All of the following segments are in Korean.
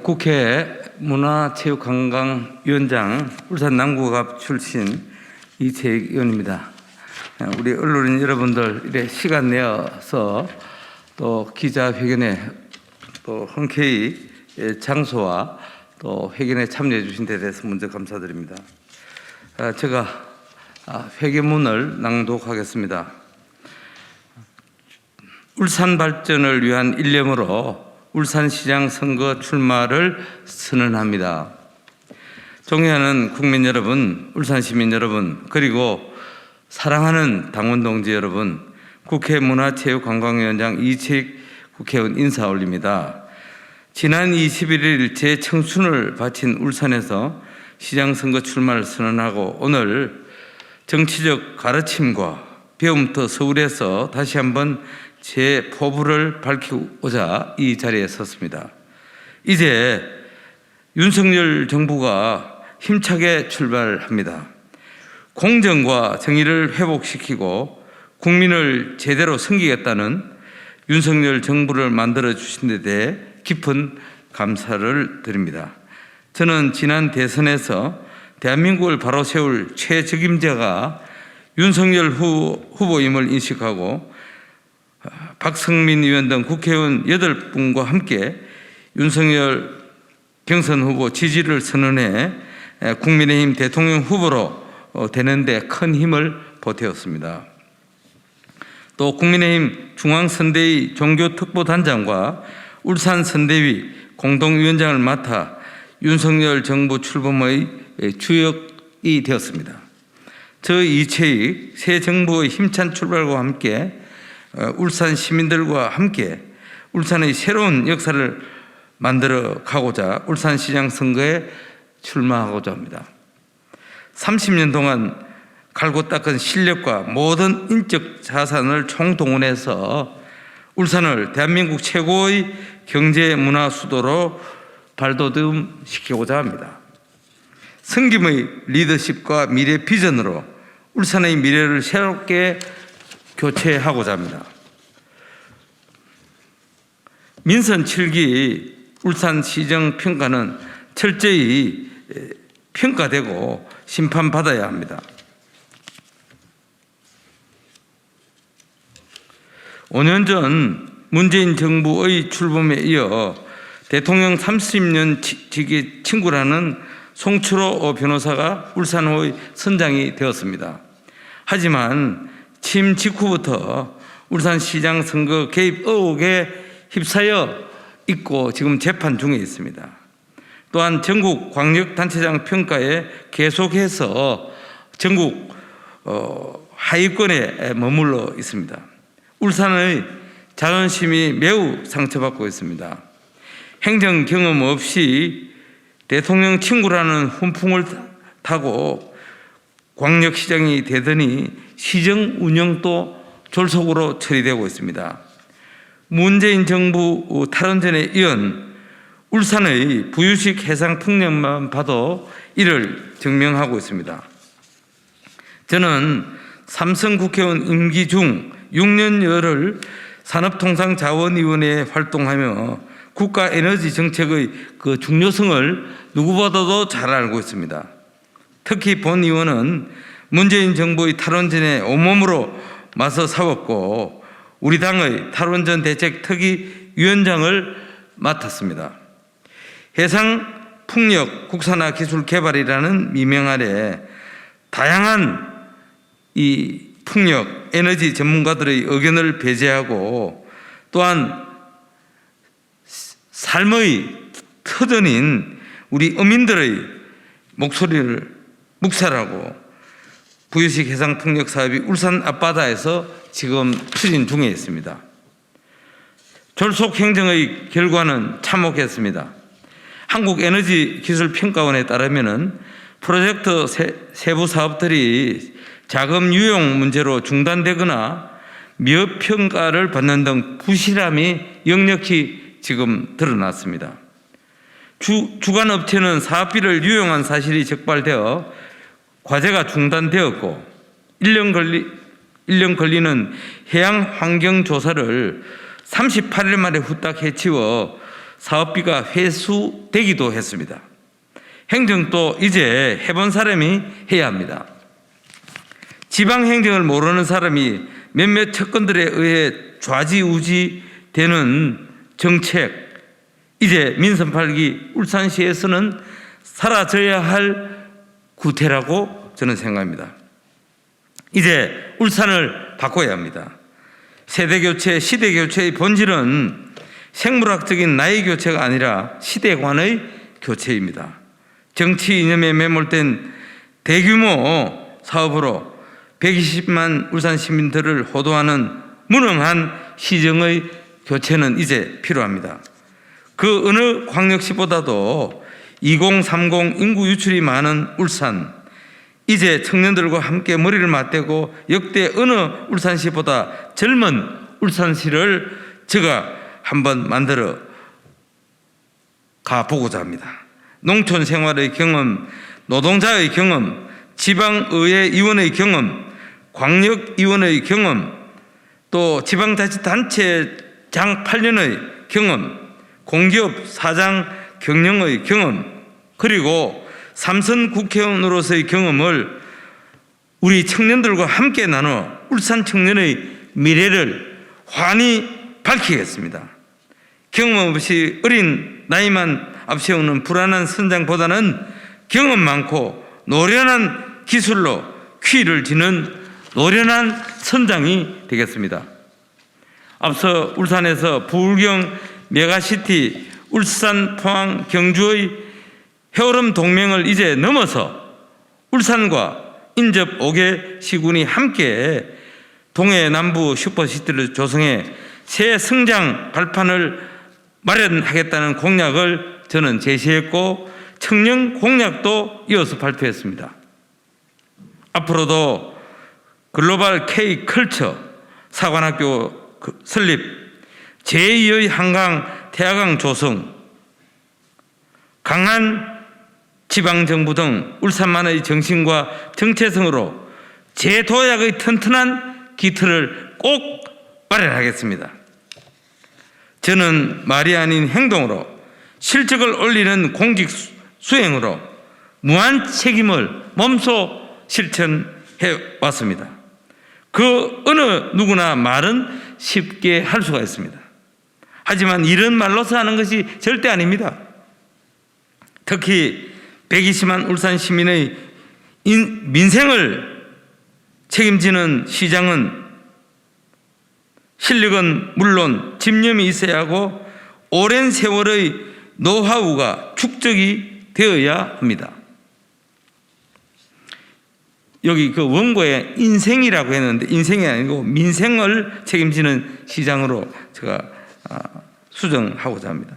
국회 문화체육관광위원장 울산 남구갑 출신 이채익 의원입니다. 우리 언론인 여러분들 이래 시간 내어서 또 기자회견에 또 흔쾌히 장소와 또 회견에 참여해 주신 데 대해서 먼저 감사드립니다. 제가 회견문을 낭독하겠습니다. 울산 발전을 위한 일념으로 울산시장 선거 출마를 선언합니다. 존경하는 국민 여러분, 울산 시민 여러분, 그리고 사랑하는 당원 동지 여러분, 국회 문화체육관광위원장 이채익 국회의원 인사 올립니다. 지난 21일 제 청춘을 바친 울산에서 시장 선거 출마를 선언하고 오늘 정치적 가르침과 배움부터 서울에서 다시 한번 제 포부를 밝히고자 이 자리에 섰습니다. 이제 윤석열 정부가 힘차게 출발합니다. 공정과 정의를 회복시키고 국민을 제대로 섬기겠다는 윤석열 정부를 만들어 주신 데 대해 깊은 감사를 드립니다. 저는 지난 대선에서 대한민국을 바로 세울 최적임자가 윤석열 후보임을 인식하고 박성민 의원 등 국회의원 8분과 함께 윤석열 경선 후보 지지를 선언해 국민의힘 대통령 후보로 되는 데 큰 힘을 보태었습니다. 또 국민의힘 중앙선대위 종교특보단장과 울산선대위 공동위원장을 맡아 윤석열 정부 출범의 주역이 되었습니다. 저 이채익 새 정부의 힘찬 출발과 함께 울산 시민들과 함께 울산의 새로운 역사를 만들어 가고자 울산시장 선거에 출마하고자 합니다. 30년 동안 갈고 닦은 실력과 모든 인적 자산을 총동원해서 울산을 대한민국 최고의 경제 문화 수도로 발돋움시키고자 합니다. 성김의 리더십과 미래 비전으로 울산의 미래를 새롭게 교체하고자 합니다. 민선 7기 울산시정 평가는 철저히 평가되고 심판받아야 합니다. 5년 전 문재인 정부의 출범에 이어 대통령 30년 지기 친구라는 송철호 변호사가 울산호의 선장이 되었습니다. 하지만 취임 직후부터 울산시장 선거 개입 의혹에 휩싸여 있고 지금 재판 중에 있습니다. 또한 전국 광역단체장 평가에 계속해서 전국 하위권에 머물러 있습니다. 울산의 자존심이 매우 상처받고 있습니다. 행정 경험 없이 대통령 친구라는 훈풍을 타고 광역시장이 되더니 시정 운영도 졸속으로 처리되고 있습니다. 문재인 정부 탈원전에 이은 울산의 부유식 해상 풍력만 봐도 이를 증명하고 있습니다. 저는 삼성 국회의원 임기 중 6년여를 산업통상자원위원회에 활동하며 국가에너지 정책의 그 중요성을 누구보다도 잘 알고 있습니다. 특히 본 의원은 문재인 정부의 탈원전에 온몸으로 맞서 싸웠고 우리 당의 탈원전 대책 특위위원장을 맡았습니다. 해상풍력 국산화 기술 개발이라는 미명 아래 다양한 이 풍력 에너지 전문가들의 의견을 배제하고 또한 삶의 터전인 우리 어민들의 목소리를 묵살하고 부유식 해상풍력 사업이 울산 앞바다에서 지금 추진 중에 있습니다. 졸속 행정의 결과는 참혹했습니다. 한국에너지기술평가원에 따르면 프로젝트 세부 사업들이 자금 유용 문제로 중단되거나 미흡평가를 받는 등 부실함이 역력히 지금 드러났습니다. 주관 업체는 사업비를 유용한 사실이 적발되어 과제가 중단되었고 1년 걸리는 해양 환경 조사를 38일 만에 후딱 해치워 사업비가 회수되기도 했습니다. 행정도 이제 해본 사람이 해야 합니다. 지방행정을 모르는 사람이 몇몇 측근들에 의해 좌지우지되는 정책, 이제 민선 8기 울산시에서는 사라져야 할 구태라고 저는 생각합니다. 이제 울산을 바꿔야 합니다. 세대교체, 시대교체의 본질은 생물학적인 나이 교체가 아니라 시대관의 교체입니다. 정치 이념에 매몰된 대규모 사업으로 120만 울산 시민들을 호도하는 무능한 시정의 교체는 이제 필요합니다. 그 어느 광역시보다도 2030 인구 유출이 많은 울산, 이제 청년들과 함께 머리를 맞대고 역대 어느 울산시보다 젊은 울산시를 제가 한번 만들어 가보고자 합니다. 농촌 생활의 경험, 노동자의 경험, 지방의회 의원의 경험, 광역의원의 경험, 또 지방자치단체장 8년의 경험, 공기업 사장 경영의 경험, 그리고 삼선 국회의원으로서의 경험을 우리 청년들과 함께 나눠 울산 청년의 미래를 환히 밝히겠습니다. 경험 없이 어린 나이만 앞세우는 불안한 선장보다는 경험 많고 노련한 기술로 퀴를 쥐는 노련한 선장이 되겠습니다. 앞서 울산에서 부울경 메가시티 울산, 포항, 경주의 해오름 동맹을 이제 넘어서 울산과 인접 5개 시군이 함께 동해 남부 슈퍼시티를 조성해 새 성장 발판을 마련하겠다는 공약을 저는 제시했고 청년 공약도 이어서 발표했습니다. 앞으로도 글로벌 K 컬처 사관학교 설립, 제2의 한강 태화강 조성, 강한 지방정부 등 울산만의 정신과 정체성으로 제도약의 튼튼한 기틀을 꼭 마련하겠습니다. 저는 말이 아닌 행동으로 실적을 올리는 공직 수행으로 무한 책임을 몸소 실천해 왔습니다. 그 어느 누구나 말은 쉽게 할 수가 있습니다. 하지만 이런 말로서 하는 것이 절대 아닙니다. 특히 120만 울산 시민의 민생을 책임지는 시장은 실력은 물론 집념이 있어야 하고 오랜 세월의 노하우가 축적이 되어야 합니다. 여기 그 원고에 인생이라고 했는데 인생이 아니고 민생을 책임지는 시장으로 제가 수정하고자 합니다.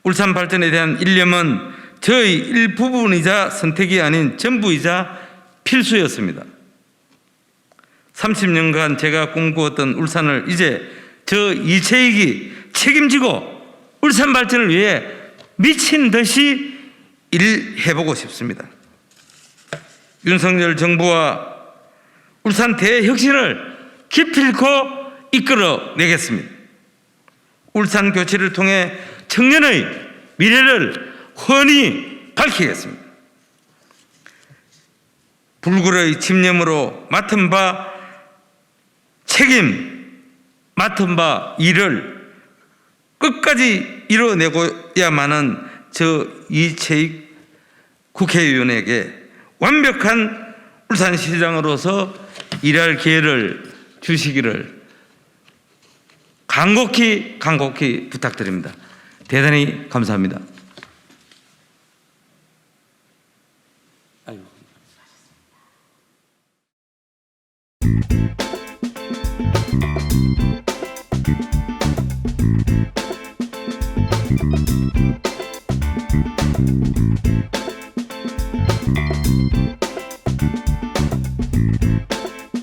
울산 발전에 대한 일념은 저의 일부분이자 선택이 아닌 전부이자 필수였습니다. 30년간 제가 꿈꾸었던 울산을 이제 저 이채익이 책임지고 울산 발전을 위해 미친 듯이 일해보고 싶습니다. 윤석열 정부와 울산 대혁신을 기필코 이끌어내겠습니다. 울산 교체를 통해 청년의 미래를 훤히 밝히겠습니다. 불굴의 집념으로 맡은 바 책임, 맡은 바 일을 끝까지 이뤄내고야만은 저 이채익 국회의원에게 완벽한 울산시장으로서 일할 기회를 주시기를 간곡히 부탁드립니다. 대단히 감사합니다.